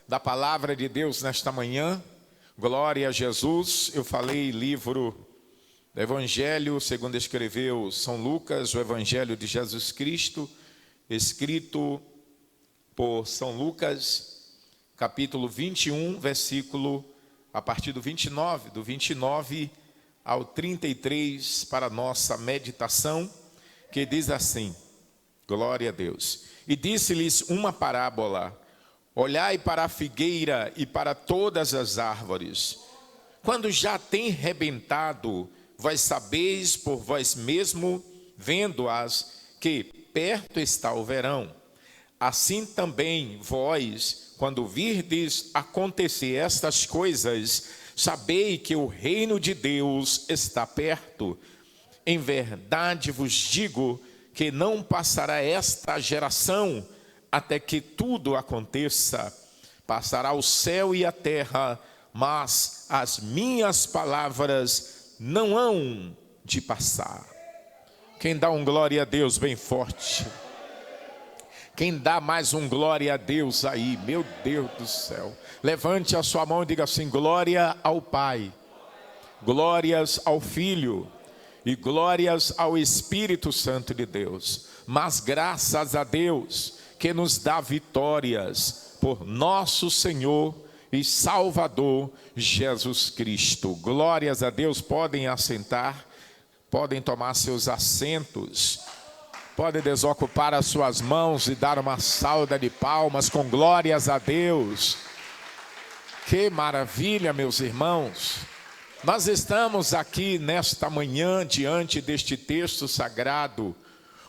da palavra de Deus nesta manhã. Glória a Jesus. Eu falei livro do Evangelho, segundo escreveu São Lucas, o Evangelho de Jesus Cristo, escrito por São Lucas, capítulo 21, versículo a partir do 29 ao 33, para a nossa meditação, que diz assim: glória a Deus. E disse-lhes uma parábola: olhai para a figueira e para todas as árvores. Quando já tem rebentado, vós sabeis por vós mesmo, vendo-as, que perto está o verão. Assim também vós, quando virdes acontecer estas coisas, sabei que o reino de Deus está perto. Em verdade vos digo que não passará esta geração até que tudo aconteça. Passará o céu e a terra, mas as minhas palavras não hão de passar. Quem dá um glória a Deus bem forte? Quem dá mais um glória a Deus aí? Meu Deus do céu. Levante a sua mão e diga assim: glória ao Pai, glórias ao Filho e glórias ao Espírito Santo de Deus. Mas graças a Deus que nos dá vitórias por nosso Senhor e Salvador Jesus Cristo. Glórias a Deus. Podem assentar, podem tomar seus assentos. Pode desocupar as suas mãos e dar uma salva de palmas com glórias a Deus. Que maravilha, meus irmãos. Nós estamos aqui nesta manhã diante deste texto sagrado,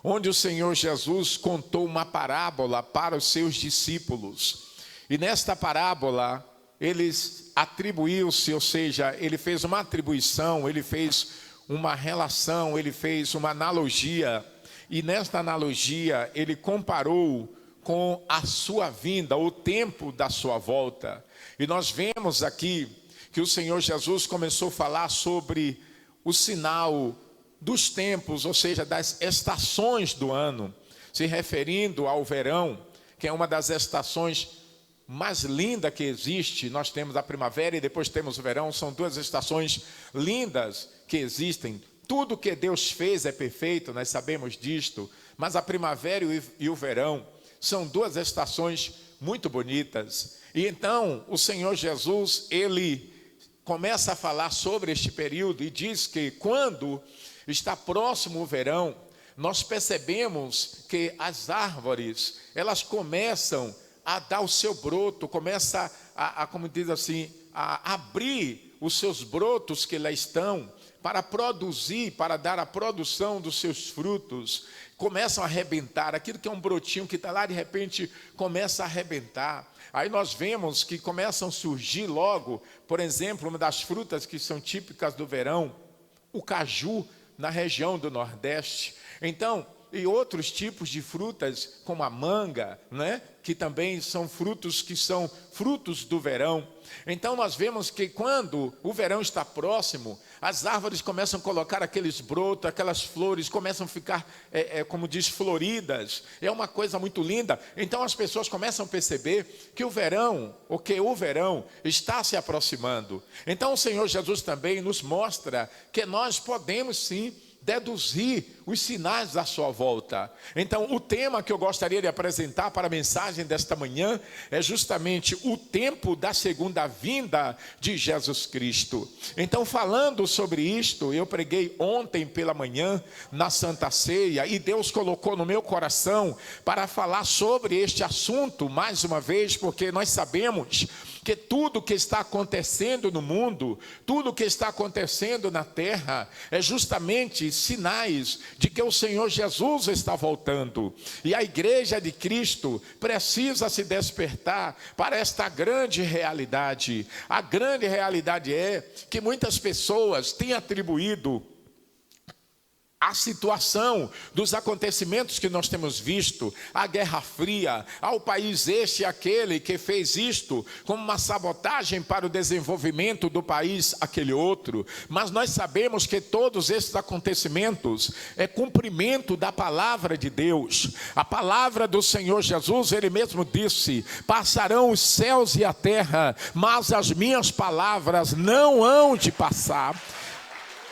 onde o Senhor Jesus contou uma parábola para os seus discípulos. E nesta parábola, eles atribuiu-se, ou seja, ele fez uma atribuição, ele fez uma relação, ele fez uma analogia. E nesta analogia, ele comparou com a sua vinda, o tempo da sua volta. E nós vemos aqui que o Senhor Jesus começou a falar sobre o sinal dos tempos, ou seja, das estações do ano, se referindo ao verão, que é uma das estações mais lindas que existe. Nós temos a primavera e depois temos o verão, são duas estações lindas que existem. Tudo que Deus fez é perfeito, nós sabemos disto, mas a primavera e o verão são duas estações muito bonitas. E então o Senhor Jesus, ele começa a falar sobre este período e diz que quando está próximo o verão, nós percebemos que as árvores, elas começam a dar o seu broto, começa como diz assim, a abrir os seus brotos que lá estão, para produzir, para dar a produção dos seus frutos. Começam a arrebentar, aquilo que é um brotinho que está lá, de repente começa a arrebentar. Aí nós vemos que começam a surgir logo, por exemplo, uma das frutas que são típicas do verão, o caju, na região do Nordeste. Então, e outros tipos de frutas, como a manga, né? Que também são frutos do verão. Então nós vemos que quando o verão está próximo, as árvores começam a colocar aqueles brotos, aquelas flores começam a ficar, como diz, floridas. É uma coisa muito linda. Então as pessoas começam a perceber que o verão está se aproximando. Então o Senhor Jesus também nos mostra que nós podemos sim deduzir os sinais da sua volta. Então o tema que eu gostaria de apresentar para a mensagem desta manhã é justamente o tempo da segunda vinda de Jesus Cristo. Então, falando sobre isto, eu preguei ontem pela manhã na Santa Ceia e Deus colocou no meu coração para falar sobre este assunto mais uma vez, porque nós sabemos que tudo que está acontecendo no mundo, tudo que está acontecendo na terra, é justamente sinais de que o Senhor Jesus está voltando. E a igreja de Cristo precisa se despertar para esta grande realidade. A grande realidade é que muitas pessoas têm atribuído a situação dos acontecimentos que nós temos visto, a Guerra Fria, ao país este e aquele que fez isto como uma sabotagem para o desenvolvimento do país aquele outro, mas nós sabemos que todos esses acontecimentos é cumprimento da palavra de Deus. A palavra do Senhor Jesus, Ele mesmo disse: passarão os céus e a terra, mas as minhas palavras não hão de passar.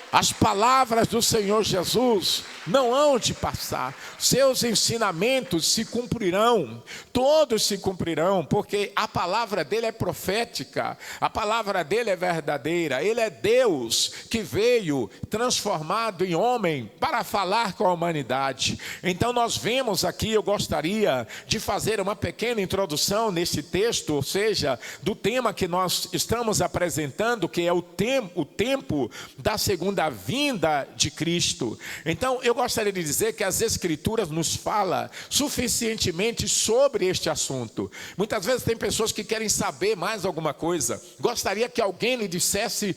As palavras do Senhor Jesus não hão de passar. Seus ensinamentos se cumprirão. Todos se cumprirão, porque a palavra dele é profética. A palavra dele é verdadeira. Ele é Deus que veio transformado em homem para falar com a humanidade. Então nós vemos aqui, eu gostaria de fazer uma pequena introdução nesse texto, ou seja, do tema que nós estamos apresentando, que é o tempo da segunda vinda de Cristo. Então eu gostaria de dizer que as Escrituras nos falam suficientemente sobre este assunto. Muitas vezes tem pessoas que querem saber mais alguma coisa, gostaria que alguém lhe dissesse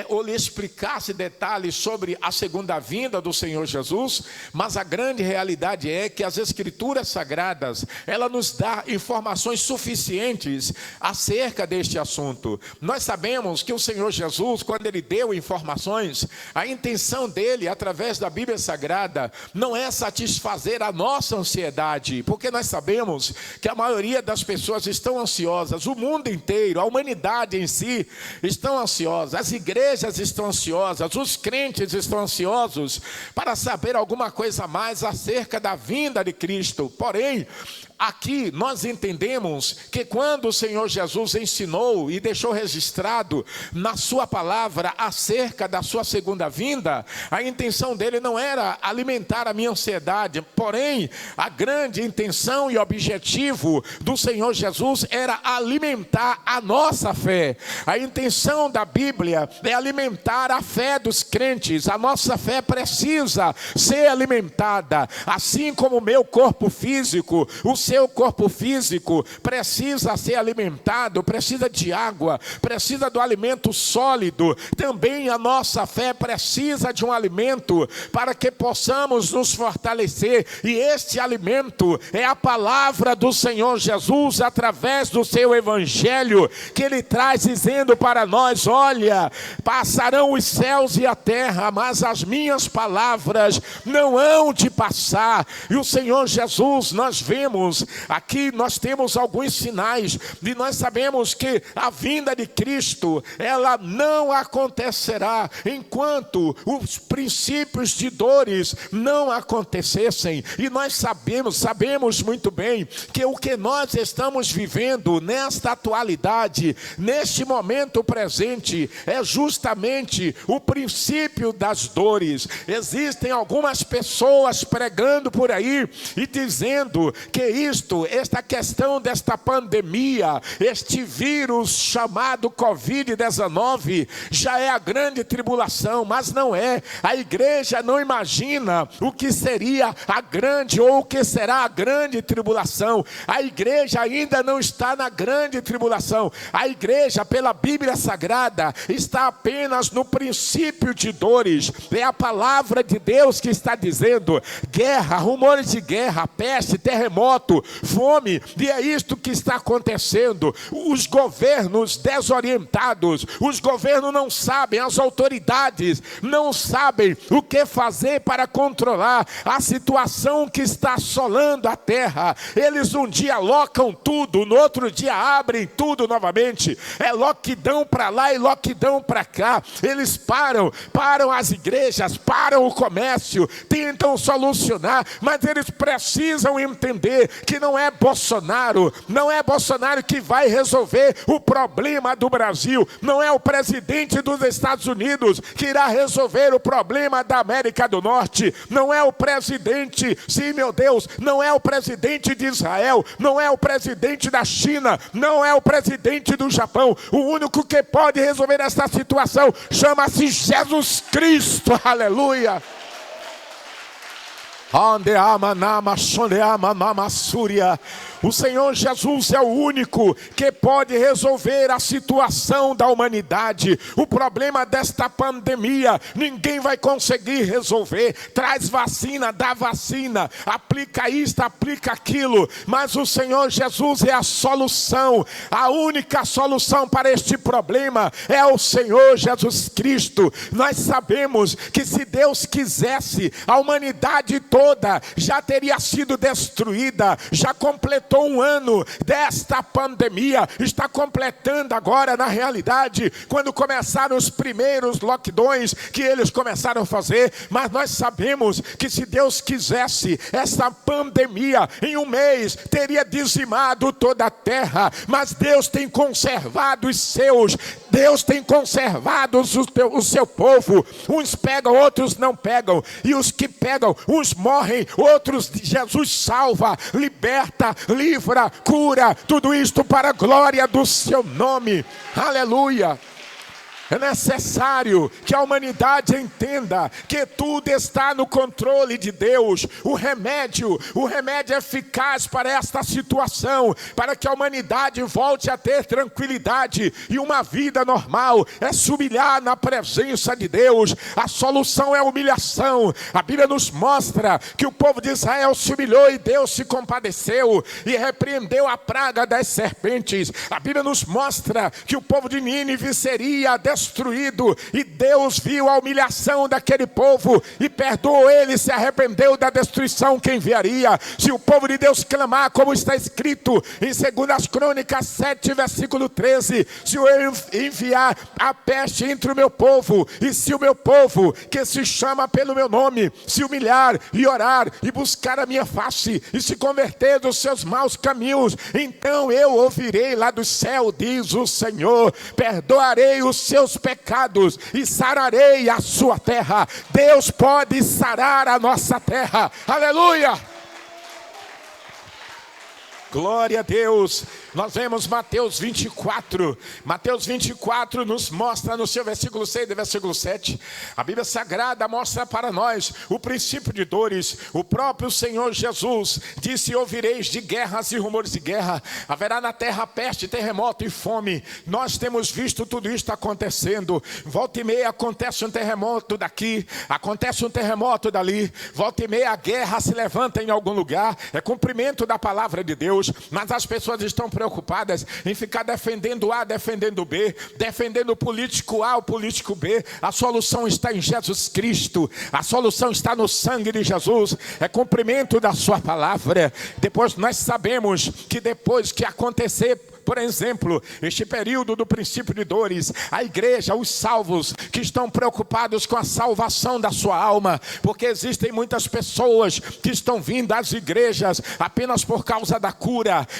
ou lhe explicasse detalhes sobre a segunda vinda do Senhor Jesus, mas a grande realidade é que as Escrituras Sagradas, ela nos dá informações suficientes acerca deste assunto. Nós sabemos que o Senhor Jesus, quando Ele deu informações, a intenção dele, através da Bíblia Sagrada, não é satisfazer a nossa ansiedade, porque nós sabemos que a maioria das pessoas estão ansiosas, o mundo inteiro, a humanidade em si, estão ansiosas, as igrejas estão ansiosas, os crentes estão ansiosos para saber alguma coisa mais acerca da vinda de Cristo. Porém, aqui nós entendemos que quando o Senhor Jesus ensinou e deixou registrado na sua palavra acerca da sua segunda vinda, a intenção dele não era alimentar a minha ansiedade, porém a grande intenção e objetivo do Senhor Jesus era alimentar a nossa fé. A intenção da Bíblia é alimentar a fé dos crentes. A nossa fé precisa ser alimentada, assim como o meu corpo físico, o seu corpo físico precisa ser alimentado, precisa de água, precisa do alimento sólido. Também a nossa fé precisa de um alimento para que possamos nos fortalecer, e este alimento é a palavra do Senhor Jesus através do seu evangelho, que ele traz dizendo para nós: olha, passarão os céus e a terra, mas as minhas palavras não hão de passar. E o Senhor Jesus, nós vemos aqui, nós temos alguns sinais, e nós sabemos que a vinda de Cristo, ela não acontecerá enquanto os princípios de dores não acontecessem. E nós sabemos muito bem que o que nós estamos vivendo nesta atualidade, neste momento presente, é justamente o princípio das dores. Existem algumas pessoas pregando por aí e dizendo que esta questão desta pandemia, este vírus chamado Covid-19, já é a grande tribulação, mas não é. A igreja não imagina o que seria a grande ou o que será a grande tribulação. A igreja ainda não está na grande tribulação. A igreja, pela Bíblia Sagrada, está apenas no princípio de dores. É a palavra de Deus que está dizendo: guerra, rumores de guerra, peste, terremoto, fome, e é isto que está acontecendo. Os governos desorientados, os governos não sabem, as autoridades não sabem o que fazer para controlar a situação que está assolando a terra. Eles um dia locam tudo, no outro dia abrem tudo novamente. É lockdown para lá e lockdown para cá. Eles param as igrejas, param o comércio, tentam solucionar, mas eles precisam entender que não é Bolsonaro que vai resolver o problema do Brasil, não é o presidente dos Estados Unidos que irá resolver o problema da América do Norte, não é o presidente, sim, meu Deus, não é o presidente de Israel, não é o presidente da China, não é o presidente do Japão. O único que pode resolver essa situação chama-se Jesus Cristo. Aleluia. O Senhor Jesus é o único que pode resolver a situação da humanidade. O problema desta pandemia, ninguém vai conseguir resolver. Traz vacina, dá vacina, aplica isto, aplica aquilo, mas o Senhor Jesus é a solução. A única solução para este problema é o Senhor Jesus Cristo. Nós sabemos que se Deus quisesse, a humanidade toda já teria sido destruída. Já completou um ano desta pandemia, está completando agora na realidade, quando começaram os primeiros lockdowns que eles começaram a fazer. Mas nós sabemos que se Deus quisesse, essa pandemia em um mês teria dizimado toda a terra, mas Deus tem conservado os seus, Deus tem conservado o seu povo. Uns pegam, outros não pegam, e os que pegam, uns morrem, outros Jesus salva, liberta, livra, cura, tudo isto para a glória do seu nome. Aleluia. É necessário que a humanidade entenda que tudo está no controle de Deus. O remédio é eficaz para esta situação, para que a humanidade volte a ter tranquilidade e uma vida normal. É se humilhar na presença de Deus. A solução é a humilhação. A Bíblia nos mostra que o povo de Israel se humilhou e Deus se compadeceu e repreendeu a praga das serpentes. A Bíblia nos mostra que o povo de Nínive seria destruído, e Deus viu a humilhação daquele povo e perdoou ele, se arrependeu da destruição que enviaria. Se o povo de Deus clamar, como está escrito em 2 Crônicas 7, versículo 13, se eu enviar a peste entre o meu povo, e se o meu povo, que se chama pelo meu nome, se humilhar e orar e buscar a minha face e se converter dos seus maus caminhos, então eu ouvirei lá do céu, diz o Senhor, perdoarei os seus pecados e sararei a sua terra. Deus pode sarar a nossa terra. Aleluia! Glória a Deus. Nós vemos Mateus 24. Mateus 24 nos mostra no seu versículo 6 e versículo 7. A Bíblia Sagrada mostra para nós o princípio de dores. O próprio Senhor Jesus disse: ouvireis de guerras e rumores de guerra. Haverá na terra peste, terremoto e fome. Nós temos visto tudo isto acontecendo. Volta e meia acontece um terremoto daqui, acontece um terremoto dali. Volta e meia a guerra se levanta em algum lugar. É cumprimento da palavra de Deus. Mas as pessoas estão preocupadas em ficar defendendo A, defendendo B, defendendo o político A, o político B. A solução está em Jesus Cristo. A solução está no sangue de Jesus. É cumprimento da sua palavra. Depois nós sabemos que depois que acontecer, por exemplo, este período do princípio de dores, a igreja, os salvos que estão preocupados com a salvação da sua alma, porque existem muitas pessoas que estão vindo às igrejas apenas por causa da cura.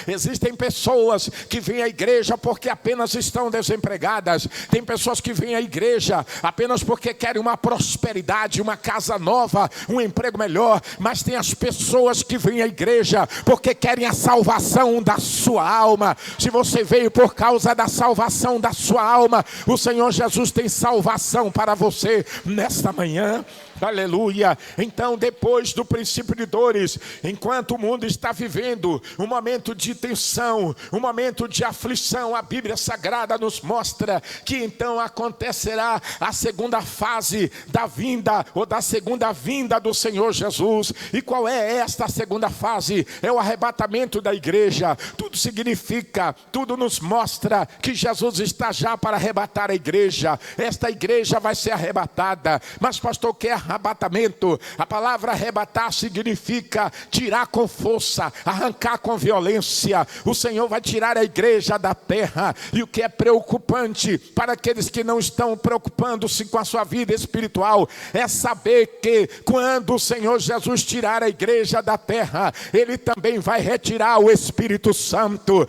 Existem pessoas que vêm à igreja porque apenas estão desempregadas. Tem pessoas que vêm à igreja apenas porque querem uma prosperidade, uma casa nova, um emprego melhor. Mas tem as pessoas que vêm à igreja porque querem a salvação da sua alma. Se você veio por causa da salvação da sua alma, o Senhor Jesus tem salvação para você nesta manhã. Aleluia. Então, depois do princípio de dores, enquanto o mundo está vivendo um momento de tensão, um momento de aflição, a Bíblia Sagrada nos mostra que então acontecerá a segunda fase da vinda, ou da segunda vinda do Senhor Jesus. E qual é esta segunda fase? É o arrebatamento da igreja. Tudo significa, tudo nos mostra que Jesus está já para arrebatar a igreja. Esta igreja vai ser arrebatada. Mas pastor, que é arrebatamento? A palavra arrebatar significa tirar com força, arrancar com violência. O Senhor vai tirar a igreja da terra. E o que é preocupante para aqueles que não estão preocupando-se com a sua vida espiritual é saber que quando o Senhor Jesus tirar a igreja da terra, Ele também vai retirar o Espírito Santo.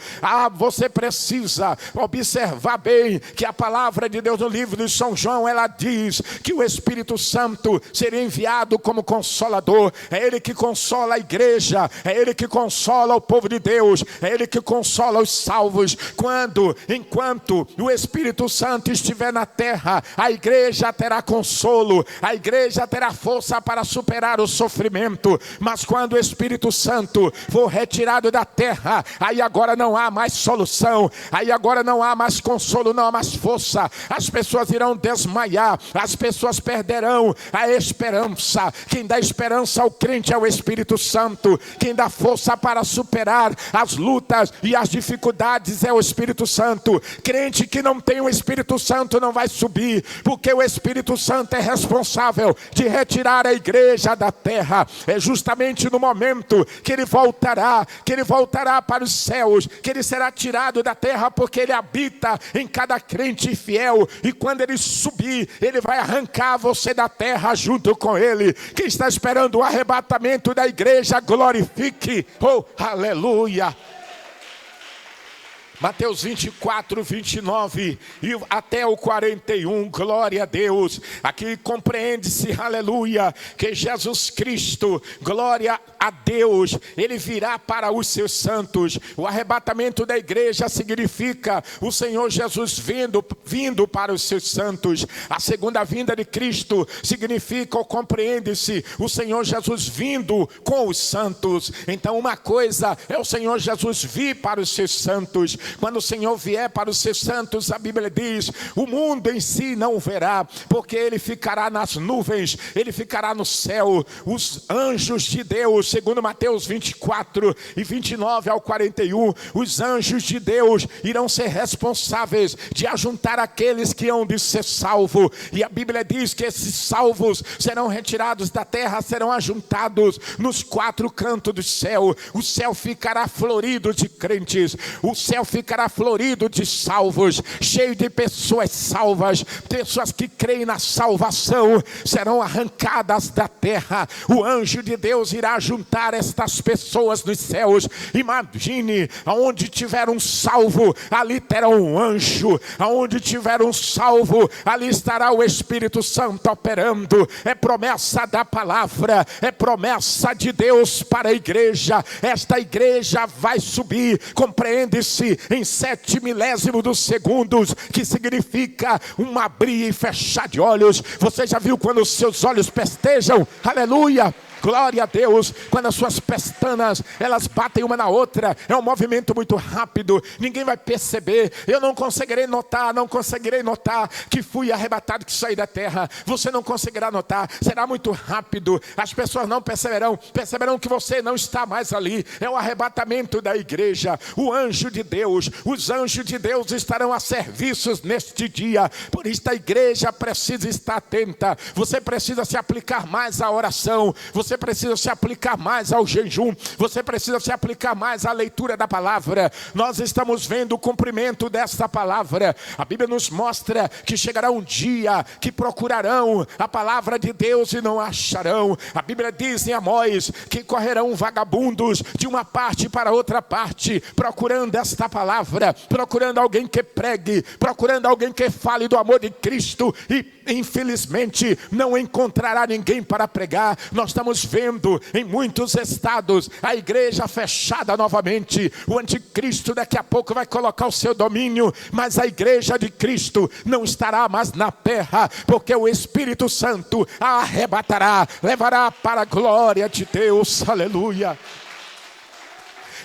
Você precisa observar bem que a palavra de Deus no livro de São João, ela diz que o Espírito Santo seria enviado como Consolador. É Ele que consola a igreja, é Ele que consola o povo de Deus, é Ele que consola os salvos. Enquanto o Espírito Santo estiver na terra, a igreja terá consolo, a igreja terá força para superar o sofrimento. Mas quando o Espírito Santo for retirado da terra, aí agora não há mais solução, aí agora não há mais consolo, não há mais força. As pessoas irão desmaiar, as pessoas perderão a esperança. Quem dá esperança ao crente é o Espírito Santo. Quem dá força para superar as lutas e as dificuldades é o Espírito Santo. Crente que não tem o Espírito Santo não vai subir, porque o Espírito Santo é responsável de retirar a igreja da terra. É justamente no momento que ele voltará para os céus, que ele será tirado da terra, porque ele habita em cada crente fiel, e quando ele subir, ele vai arrancar você da terra junto com ele. Quem está esperando o arrebatamento da igreja, glorifique, oh, aleluia. Mateus 24, 29 e até o 41, glória a Deus. Aqui compreende-se, aleluia, que Jesus Cristo, glória a Deus, Ele virá para os seus santos. O arrebatamento da igreja significa o Senhor Jesus vindo para os seus santos. A segunda vinda de Cristo significa, ou compreende-se, o Senhor Jesus vindo com os santos. Então uma coisa é o Senhor Jesus vir para os seus santos. Quando o Senhor vier para os seus santos, a Bíblia diz, o mundo em si não o verá, porque Ele ficará nas nuvens, Ele ficará no céu. Os anjos de Deus, segundo Mateus 24 e 29 ao 41, os anjos de Deus irão ser responsáveis de ajuntar aqueles que hão de ser salvos. E a Bíblia diz que esses salvos serão retirados da terra, serão ajuntados nos quatro cantos do céu. O céu ficará florido de crentes, o céu ficará florido de salvos, cheio de pessoas salvas. Pessoas que creem na salvação serão arrancadas da terra. O anjo de Deus irá juntar estas pessoas nos céus. Imagine, aonde tiver um salvo, ali terá um anjo. Aonde tiver um salvo, ali estará o Espírito Santo operando. É promessa da palavra, é promessa de Deus para a igreja. Esta igreja vai subir, compreende-se, em 7 milésimos dos segundos, que significa um abrir e fechar de olhos. Você já viu quando os seus olhos pestejam? Aleluia! Glória a Deus, quando as suas pestanas, elas batem uma na outra, é um movimento muito rápido, ninguém vai perceber. Eu não conseguirei notar que fui arrebatado, que saí da terra. Você não conseguirá notar, será muito rápido. As pessoas não perceberão que você não está mais ali. É o arrebatamento da igreja. O anjo de Deus, os anjos de Deus estarão a serviços neste dia. Por isso a igreja precisa estar atenta. Você precisa se aplicar mais à oração, você precisa se aplicar mais ao jejum, você precisa se aplicar mais à leitura da palavra. Nós estamos vendo o cumprimento desta palavra. A Bíblia nos mostra que chegará um dia que procurarão a palavra de Deus e não acharão. A Bíblia diz em Amós que correrão vagabundos de uma parte para outra parte, procurando esta palavra, procurando alguém que pregue, procurando alguém que fale do amor de Cristo, e infelizmente não encontrará ninguém para pregar. Nós estamos vendo em muitos estados a igreja fechada novamente. O anticristo daqui a pouco vai colocar o seu domínio, mas a igreja de Cristo não estará mais na terra, porque o Espírito Santo a arrebatará, levará para a glória de Deus. Aleluia.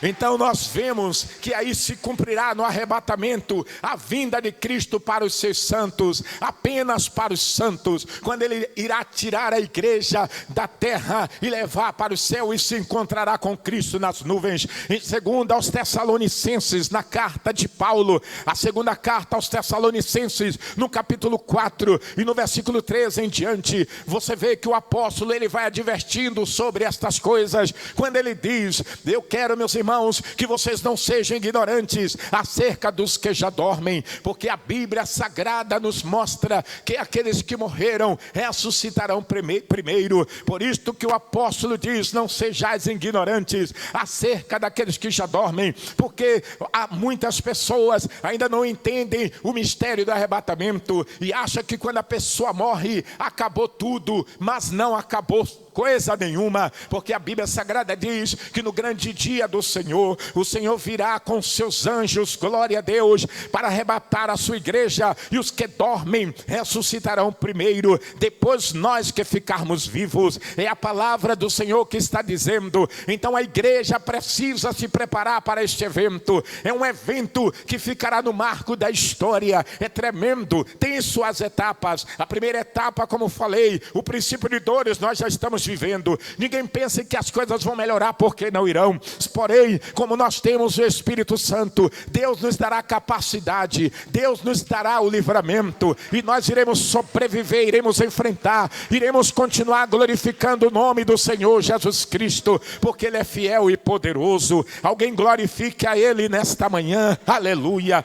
Então nós vemos que aí se cumprirá no arrebatamento a vinda de Cristo para os seus santos, apenas para os santos, quando Ele irá tirar a igreja da terra e levar para o céu, e se encontrará com Cristo nas nuvens. Em 2 aos Tessalonicenses, na carta de Paulo, a segunda carta aos Tessalonicenses, no capítulo 4 e no versículo 13 em diante, você vê que o apóstolo ele vai advertindo sobre estas coisas, quando ele diz: eu quero, meus irmãos, irmãos, que vocês não sejam ignorantes acerca dos que já dormem, porque a Bíblia Sagrada nos mostra que aqueles que morreram ressuscitarão primeiro. Por isto que o apóstolo diz: não sejais ignorantes acerca daqueles que já dormem, porque há muitas pessoas ainda não entendem o mistério do arrebatamento e acham que quando a pessoa morre acabou tudo, mas não acabou coisa nenhuma, porque a Bíblia Sagrada diz que no grande dia do Senhor, o Senhor virá com seus anjos, glória a Deus, para arrebatar a sua igreja, e os que dormem ressuscitarão primeiro, depois nós que ficarmos vivos. É a palavra do Senhor que está dizendo. Então a igreja precisa se preparar para este evento. É um evento que ficará no marco da história, é tremendo, tem suas etapas. A primeira etapa, como falei, o princípio de dores, nós já estamos vivendo. Ninguém pense que as coisas vão melhorar, porque não irão. Porém, como nós temos o Espírito Santo, Deus nos dará capacidade, Deus nos dará o livramento, e nós iremos sobreviver, iremos enfrentar, iremos continuar glorificando o nome do Senhor Jesus Cristo, porque Ele é fiel e poderoso. Alguém glorifique a Ele nesta manhã, aleluia.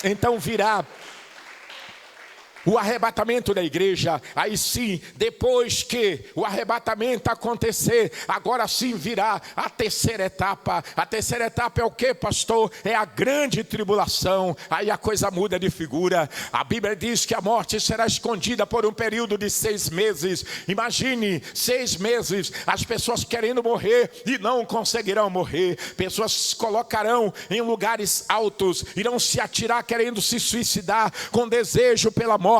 Então virá o arrebatamento da igreja. Aí sim, depois que o arrebatamento acontecer, agora sim virá a terceira etapa. A terceira etapa é o que, pastor? É a grande tribulação. Aí a coisa muda de figura. A Bíblia diz que a morte será escondida por um período de 6 meses. Imagine, 6 meses, as pessoas querendo morrer e não conseguirão morrer. Pessoas se colocarão em lugares altos, irão se atirar querendo se suicidar, com desejo pela morte,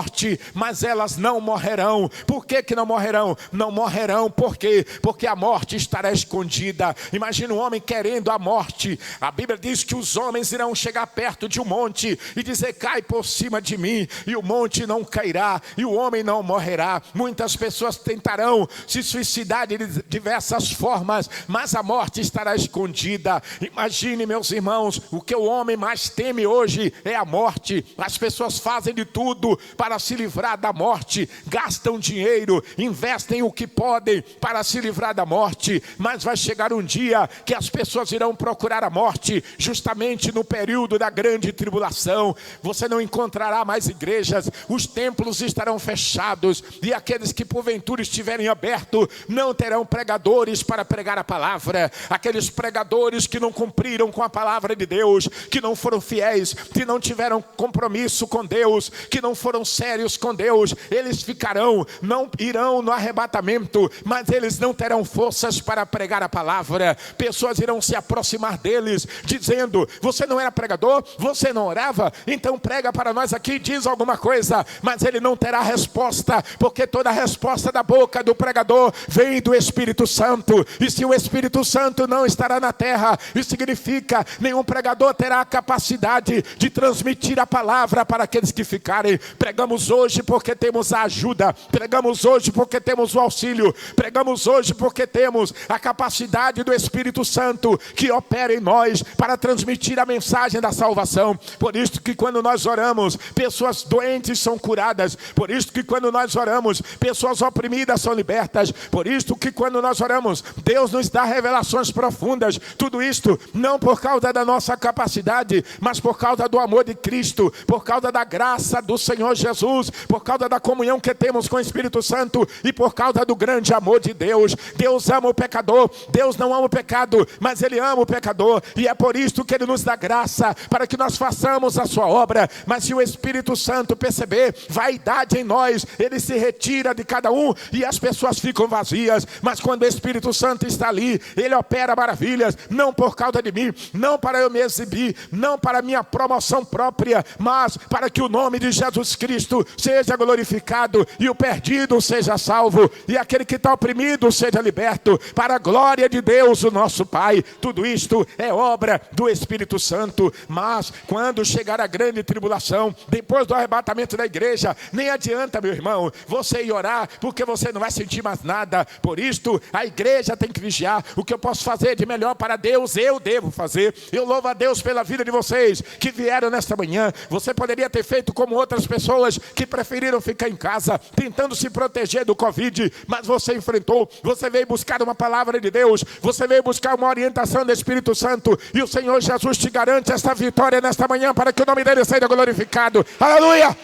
mas elas não morrerão. Por que que não morrerão? Não morrerão, por quê? Porque a morte estará escondida. Imagina um homem querendo a morte. A Bíblia diz que os homens irão chegar perto de um monte e dizer: cai por cima de mim, e o monte não cairá, e o homem não morrerá. Muitas pessoas tentarão se suicidar de diversas formas, mas a morte estará escondida. Imagine, meus irmãos, o que o homem mais teme hoje é a morte. As pessoas fazem de tudo para se livrar da morte, gastam dinheiro, investem o que podem para se livrar da morte, mas vai chegar um dia que as pessoas irão procurar a morte, justamente no período da grande tribulação. Você não encontrará mais igrejas, os templos estarão fechados, e aqueles que porventura estiverem abertos não terão pregadores para pregar a palavra. Aqueles pregadores que não cumpriram com a palavra de Deus, que não foram fiéis, que não tiveram compromisso com Deus, que não foram sérios com Deus, eles ficarão, não irão no arrebatamento, mas eles não terão forças para pregar a palavra. Pessoas irão se aproximar deles, dizendo: você não era pregador? Você não orava? Então prega para nós aqui, diz alguma coisa. Mas ele não terá resposta, porque toda a resposta da boca do pregador vem do Espírito Santo, e se o Espírito Santo não estará na terra, isso significa nenhum pregador terá a capacidade de transmitir a palavra para aqueles que ficarem. Pregamos hoje porque temos a ajuda, pregamos hoje porque temos o auxílio, pregamos hoje porque temos a capacidade do Espírito Santo que opera em nós para transmitir a mensagem da salvação. Por isso que quando nós oramos, pessoas doentes são curadas. Por isso que quando nós oramos, pessoas oprimidas são libertas. Por isso que quando nós oramos, Deus nos dá revelações profundas. Tudo isto não por causa da nossa capacidade, mas por causa do amor de Cristo, por causa da graça do Senhor Jesus, por causa da comunhão que temos com o Espírito Santo e por causa do grande amor de Deus. Deus ama o pecador, Deus não ama o pecado, mas Ele ama o pecador, e é por isso que Ele nos dá graça para que nós façamos a sua obra. Mas se o Espírito Santo perceber vaidade em nós, Ele se retira de cada um e as pessoas ficam vazias. Mas quando o Espírito Santo está ali, Ele opera maravilhas, não por causa de mim, não para eu me exibir, não para minha promoção própria, mas para que o nome de Jesus Cristo seja glorificado e o perdido seja salvo e aquele que está oprimido seja liberto, para a glória de Deus, o nosso Pai. Tudo isto é obra do Espírito Santo. Mas quando chegar a grande tribulação, depois do arrebatamento da igreja, nem adianta, meu irmão, você ir orar, porque você não vai sentir mais nada. Por isto, a igreja tem que vigiar. O que eu posso fazer de melhor para Deus, eu devo fazer. Eu louvo a Deus pela vida de vocês que vieram nesta manhã. Você poderia ter feito como outras pessoas pessoas que preferiram ficar em casa, tentando se proteger do Covid, mas você enfrentou, você veio buscar uma palavra de Deus, você veio buscar uma orientação do Espírito Santo, e o Senhor Jesus te garante esta vitória nesta manhã, para que o nome dele seja glorificado. Aleluia!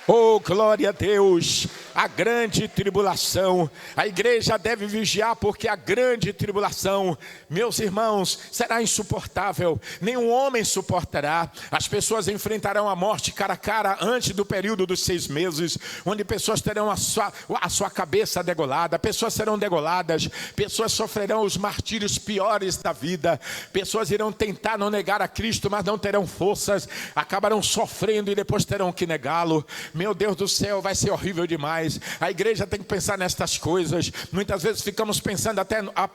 Oh, glória a Deus! A grande tribulação, a igreja deve vigiar, porque a grande tribulação, meus irmãos, será insuportável, nenhum homem suportará. As pessoas enfrentarão a morte cara a cara antes do período dos 6 meses, onde pessoas terão a sua cabeça degolada, pessoas serão degoladas, pessoas sofrerão os martírios piores da vida, pessoas irão tentar não negar a Cristo, mas não terão forças, acabarão sofrendo e depois terão que negá-lo. Meu Deus do céu, vai ser horrível demais. A igreja tem que pensar nestas coisas. Muitas vezes ficamos pensando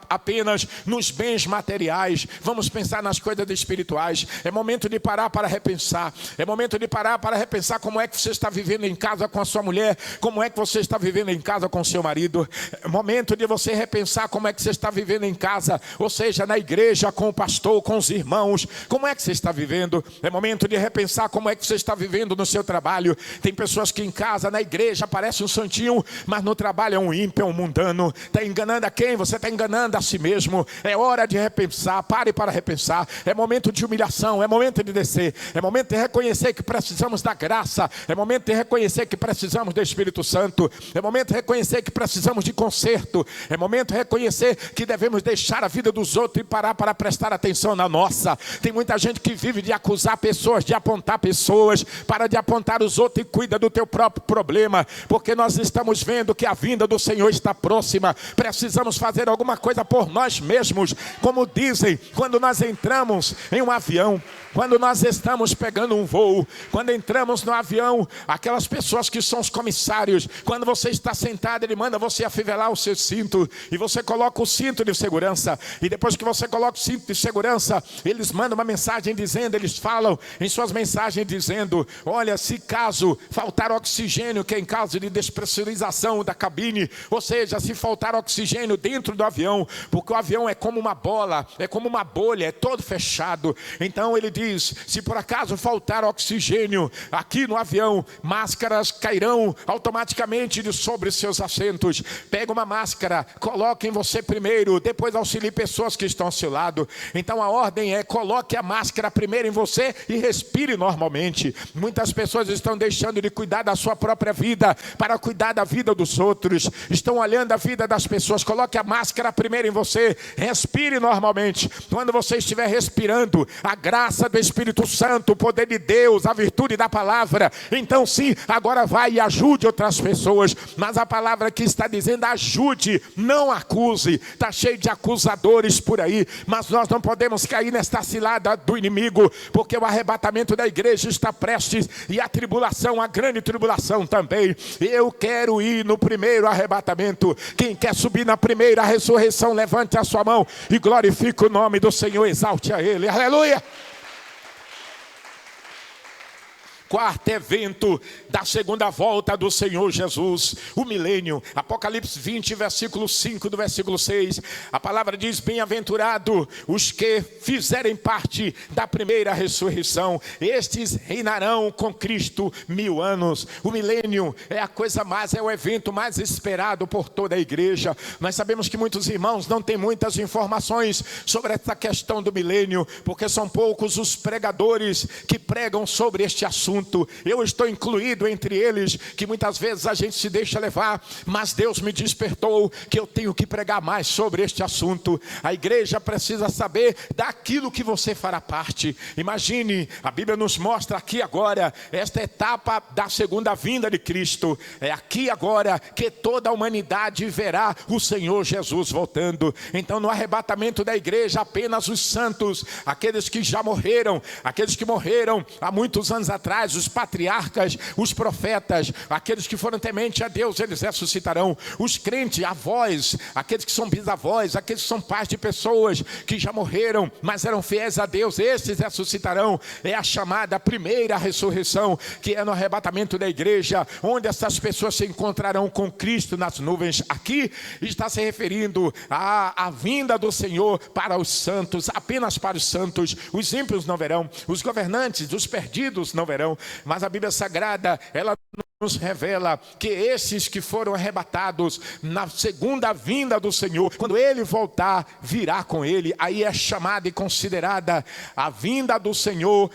apenas nos bens materiais. Vamos pensar nas coisas espirituais. É momento de parar para repensar. É momento de parar para repensar como é que você está vivendo em casa com a sua mulher, como é que você está vivendo em casa com o seu marido. É momento de você repensar como é que você está vivendo em casa, ou seja, na igreja, com o pastor, com os irmãos. Como é que você está vivendo? É momento de repensar como é que você está vivendo no seu trabalho. Tem pessoas que em casa, na igreja, parece um santinho, mas no trabalho é um ímpio, é um mundano. Está enganando a quem? Você está enganando a si mesmo. É hora de repensar, pare para repensar. É momento de humilhação, é momento de descer. É momento de reconhecer que precisamos da graça. É momento de reconhecer que precisamos do Espírito Santo. É momento de reconhecer que precisamos de conserto. É momento de reconhecer que devemos deixar a vida dos outros e parar para prestar atenção na nossa. Tem muita gente que vive de acusar pessoas, de apontar pessoas. Para de apontar os outros e cuida do teu próprio problema, porque nós estamos vendo que a vinda do Senhor está próxima. Precisamos fazer alguma coisa por nós mesmos. Como dizem, quando nós entramos em um avião, quando nós estamos pegando um voo, quando entramos no avião, aquelas pessoas que são os comissários, quando você está sentado, ele manda você afivelar o seu cinto, e você coloca o cinto de segurança, e depois que você coloca o cinto de segurança, eles mandam uma mensagem dizendo, eles falam em suas mensagens dizendo, olha, se caso faltar oxigênio, que é em caso de despressurização da cabine, ou seja, se faltar oxigênio dentro do avião, porque o avião é como uma bola, é como uma bolha, é todo fechado, então ele diz, se por acaso faltar oxigênio aqui no avião, máscaras cairão automaticamente de sobre seus assentos. Pega uma máscara, coloque em você primeiro, depois auxilie pessoas que estão ao seu lado. Então a ordem é, coloque a máscara primeiro em você e respire normalmente. Muitas pessoas estão deixando de cuidar da sua própria vida para cuidar da vida dos outros. Estão olhando a vida das pessoas. Coloque a máscara primeiro em você, respire normalmente. Quando você estiver respirando, a graça do Espírito Santo, o poder de Deus, a virtude da palavra, então sim, agora vai e ajude outras pessoas. Mas a palavra que está dizendo, ajude, não acuse. Está cheio de acusadores por aí, mas nós não podemos cair nesta cilada do inimigo, porque o arrebatamento da igreja está prestes, e a tribulação, a grande tribulação também. Eu quero ir no primeiro arrebatamento. Quem quer subir na primeira ressurreição, levante a sua mão e glorifique o nome do Senhor, exalte a Ele. Aleluia! Quarto evento da segunda volta do Senhor Jesus, o milênio. Apocalipse 20, versículo 5 do versículo 6. A palavra diz, bem-aventurado os que fizerem parte da primeira ressurreição. Estes reinarão com Cristo 1000 anos. O milênio é a coisa mais, é o evento mais esperado por toda a igreja. Nós sabemos que muitos irmãos não têm muitas informações sobre essa questão do milênio, porque são poucos os pregadores que pregam sobre este assunto. Eu estou incluído entre eles, que muitas vezes a gente se deixa levar, mas Deus me despertou que eu tenho que pregar mais sobre este assunto. A igreja precisa saber daquilo que você fará parte. Imagine, a Bíblia nos mostra aqui agora, esta etapa da segunda vinda de Cristo. É aqui agora que toda a humanidade verá o Senhor Jesus voltando. Então no arrebatamento da igreja, apenas os santos, aqueles que já morreram, aqueles que morreram há muitos anos atrás, os patriarcas, os profetas, aqueles que foram tementes a Deus, eles ressuscitarão. Os crentes, avós, aqueles que são bisavós, aqueles que são pais de pessoas que já morreram, mas eram fiéis a Deus, esses ressuscitarão. É a chamada primeira ressurreição, que é no arrebatamento da igreja, onde essas pessoas se encontrarão com Cristo nas nuvens. Aqui está se referindo à vinda do Senhor para os santos, apenas para os santos. Os ímpios não verão, os governantes, os perdidos não verão. Mas a Bíblia Sagrada, ela nos revela que esses que foram arrebatados na segunda vinda do Senhor, quando Ele voltar, virá com Ele. Aí é chamada e considerada a vinda do Senhor,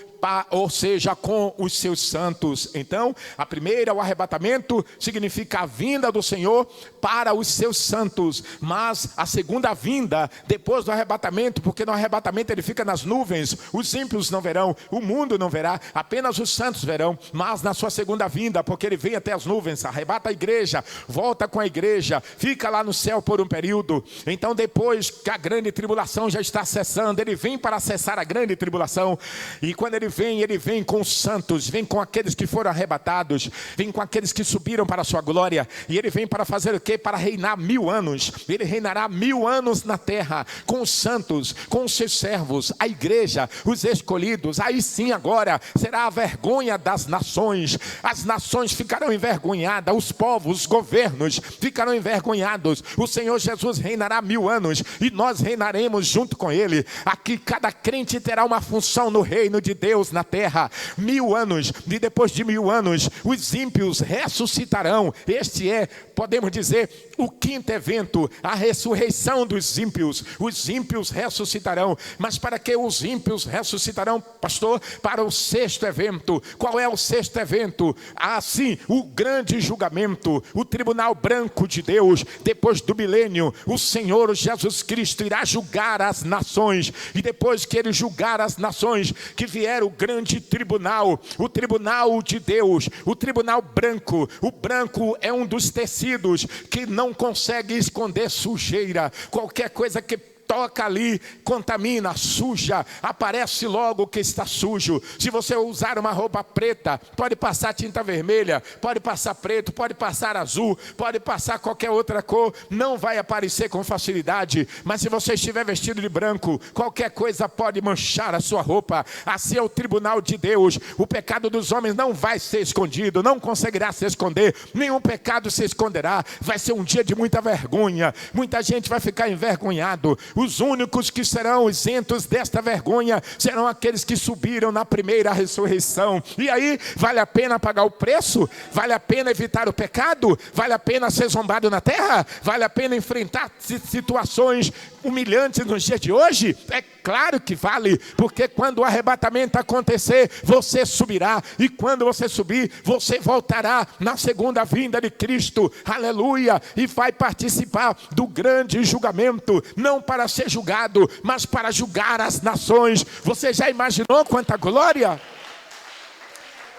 ou seja, com os seus santos. Então, a primeira, o arrebatamento, significa a vinda do Senhor para os seus santos. Mas a segunda vinda, depois do arrebatamento, porque no arrebatamento ele fica nas nuvens, os ímpios não verão, o mundo não verá, apenas os santos verão. Mas na sua segunda vinda, porque ele vem até as nuvens, arrebata a igreja, volta com a igreja, fica lá no céu por um período. Então, depois que a grande tribulação já está cessando, ele vem para cessar a grande tribulação. E quando ele vem com os santos, vem com aqueles que foram arrebatados, vem com aqueles que subiram para a sua glória. E ele vem para fazer o quê? Para reinar 1000 anos. Ele reinará 1000 anos na terra, com os santos, com os seus servos, a igreja, os escolhidos. Aí sim, agora será a vergonha das nações. As nações ficarão envergonhadas, os povos, os governos ficarão envergonhados. O Senhor Jesus reinará 1000 anos e nós reinaremos junto com ele. Aqui cada crente terá uma função no reino de Deus na terra. 1000 anos, e depois de 1000 anos os ímpios ressuscitarão. Este é, podemos dizer, o quinto evento, a ressurreição dos ímpios. Os ímpios ressuscitarão. Mas para que os ímpios ressuscitarão, pastor? Para o sexto evento. Qual é o sexto evento? Assim, o grande julgamento, o tribunal branco de Deus. Depois do milênio, o Senhor Jesus Cristo irá julgar as nações. E depois que ele julgar as nações, que vier o grande tribunal, o tribunal de Deus, o tribunal branco. O branco é um dos tecidos que não consegue esconder sujeira. Qualquer coisa que toca ali, contamina, suja, aparece logo que está sujo. Se você usar uma roupa preta, pode passar tinta vermelha, pode passar preto, pode passar azul, pode passar qualquer outra cor, não vai aparecer com facilidade. Mas se você estiver vestido de branco, qualquer coisa pode manchar a sua roupa. Assim é o tribunal de Deus. O pecado dos homens não vai ser escondido, não conseguirá se esconder, nenhum pecado se esconderá. Vai ser um dia de muita vergonha, muita gente vai ficar envergonhado. Os únicos que serão isentos desta vergonha serão aqueles que subiram na primeira ressurreição. E aí, vale a pena pagar o preço? Vale a pena evitar o pecado? Vale a pena ser zombado na terra? Vale a pena enfrentar situações humilhantes nos dias de hoje? É claro que vale, porque quando o arrebatamento acontecer, você subirá. E quando você subir, você voltará na segunda vinda de Cristo. Aleluia! E vai participar do grande julgamento, não para ser julgado, mas para julgar as nações. Você já imaginou quanta glória?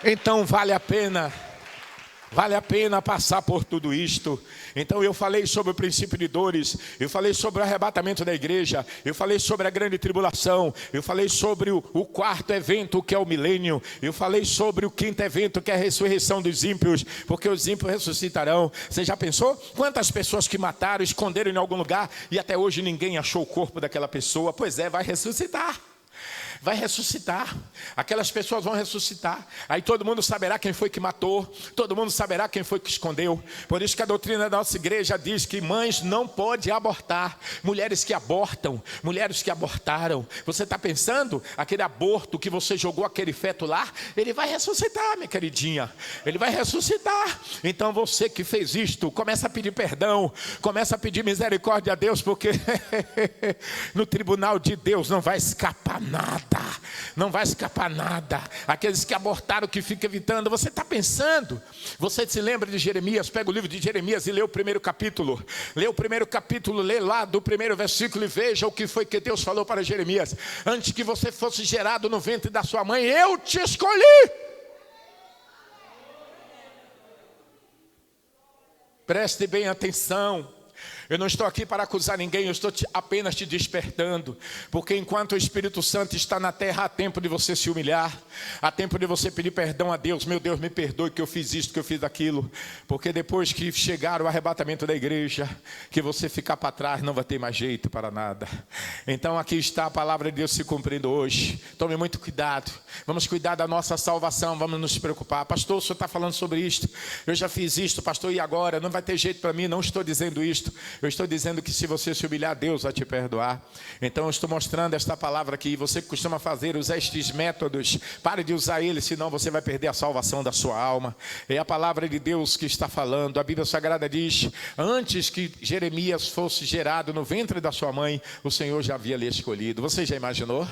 Então vale a pena passar por tudo isto. Então eu falei sobre o princípio de dores, eu falei sobre o arrebatamento da igreja, eu falei sobre a grande tribulação, eu falei sobre o quarto evento, que é o milênio, eu falei sobre o quinto evento, que é a ressurreição dos ímpios, porque os ímpios ressuscitarão. Você já pensou? Quantas pessoas que mataram, esconderam em algum lugar e até hoje ninguém achou o corpo daquela pessoa? Pois é, vai ressuscitar. Vai ressuscitar, aquelas pessoas vão ressuscitar. Aí todo mundo saberá quem foi que matou, todo mundo saberá quem foi que escondeu. Por isso que a doutrina da nossa igreja diz que mães não podem abortar, mulheres que abortam, mulheres que abortaram. Você está pensando, aquele aborto que você jogou aquele feto lá, ele vai ressuscitar, minha queridinha, ele vai ressuscitar. Então você que fez isto, começa a pedir perdão, começa a pedir misericórdia a Deus, porque no tribunal de Deus não vai escapar nada. Não vai escapar nada. Aqueles que abortaram, que ficam evitando. Você está pensando? Você se lembra de Jeremias? Pega o livro de Jeremias e lê o primeiro capítulo. Lê o primeiro capítulo, lê lá do primeiro versículo e veja o que foi que Deus falou para Jeremias. Antes que você fosse gerado no ventre da sua mãe, eu te escolhi. Preste bem atenção. Eu não estou aqui para acusar ninguém, eu estou apenas te despertando. Porque enquanto o Espírito Santo está na terra, há tempo de você se humilhar. Há tempo de você pedir perdão a Deus. Meu Deus, me perdoe que eu fiz isto, que eu fiz aquilo. Porque depois que chegar o arrebatamento da igreja, que você ficar para trás, não vai ter mais jeito para nada. Então aqui está a palavra de Deus se cumprindo hoje. Tome muito cuidado. Vamos cuidar da nossa salvação, vamos nos preocupar. Pastor, o senhor está falando sobre isto. Eu já fiz isto, pastor, e agora? Não vai ter jeito para mim, não estou dizendo isto. Eu estou dizendo que se você se humilhar, Deus vai te perdoar. Então eu estou mostrando esta palavra aqui. Você que costuma fazer, usar estes métodos, pare de usar eles, senão você vai perder a salvação da sua alma. É a palavra de Deus que está falando. A Bíblia Sagrada diz: antes que Jeremias fosse gerado no ventre da sua mãe, o Senhor já havia lhe escolhido. Você já imaginou?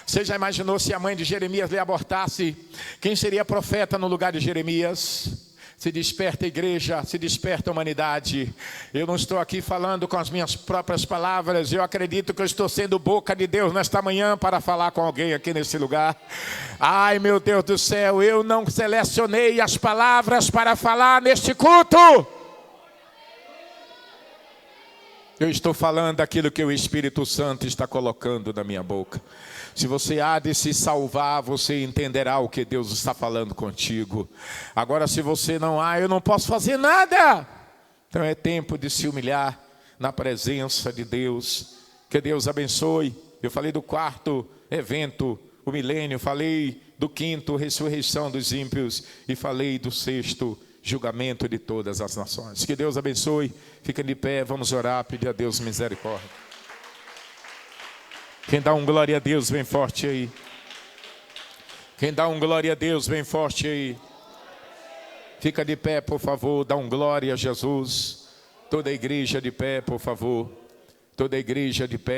Você já imaginou se a mãe de Jeremias lhe abortasse? Quem seria profeta no lugar de Jeremias? Se desperta a igreja, se desperta a humanidade. Eu não estou aqui falando com as minhas próprias palavras. Eu acredito que eu estou sendo boca de Deus nesta manhã para falar com alguém aqui nesse lugar. Ai, meu Deus do céu, eu não selecionei as palavras para falar neste culto. Eu estou falando aquilo que o Espírito Santo está colocando na minha boca. Se você há de se salvar, você entenderá o que Deus está falando contigo. Agora, se você não há, eu não posso fazer nada. Então é tempo de se humilhar na presença de Deus. Que Deus abençoe. Eu falei do 4º evento, o milênio. Falei do 5º, ressurreição dos ímpios. E falei do 6º, julgamento de todas as nações. Que Deus abençoe. Fiquem de pé, vamos orar, pedir a Deus misericórdia. Quem dá um glória a Deus bem forte aí? Quem dá um glória a Deus bem forte aí? Fica de pé, por favor, dá um glória a Jesus. Toda a igreja de pé, por favor. Toda a igreja de pé.